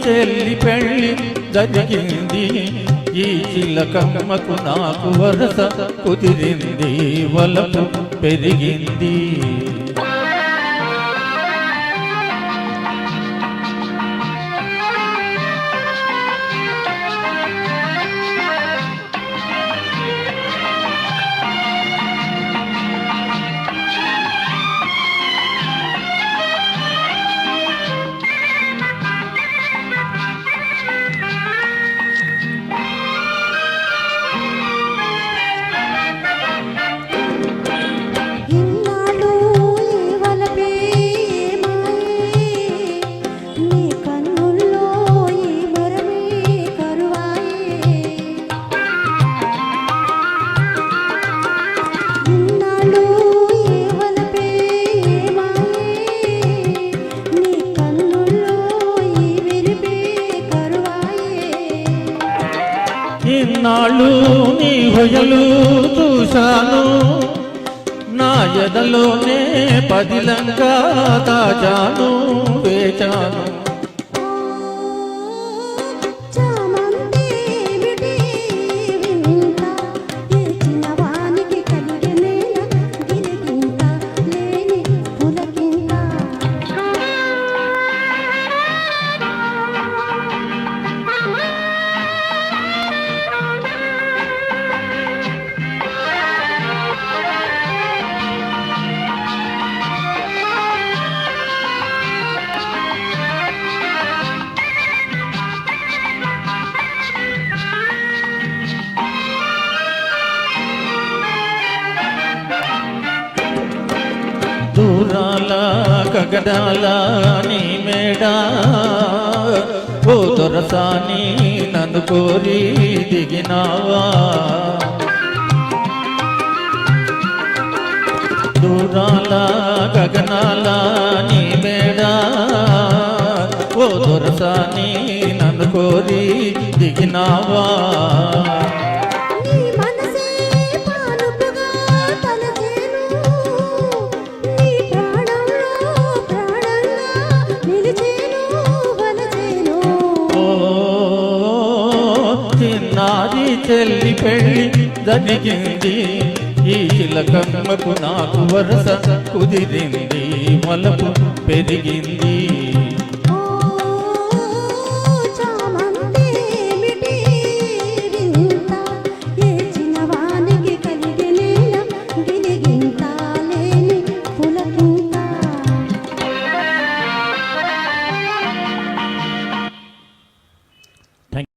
చెల్లి పెళ్ళి జరిగింది, ఈ చిలకమ్మకు నాకు వరస కుదిరింది, వలపు పెరిగింది. ఇన్నాళ్ళు నీ హొయలు చూశాను, నా ఎదలోనే పదిలంగా దాచాను, వేచాను. దూరాల గగడాల నీ మేడా, ఓ దొరసాని నన్ను కోరి దిగినావా. దూరాల గగనాల నీ మేడా, ఓ దొరసాని నన్ను కోరి దిగినావా. చిన్నారి చెల్లి పెళ్ళి జరిగింది, ఈ చిలకమ్మకు నాకు వరస కుదిరింది, వలపు పెరిగింది.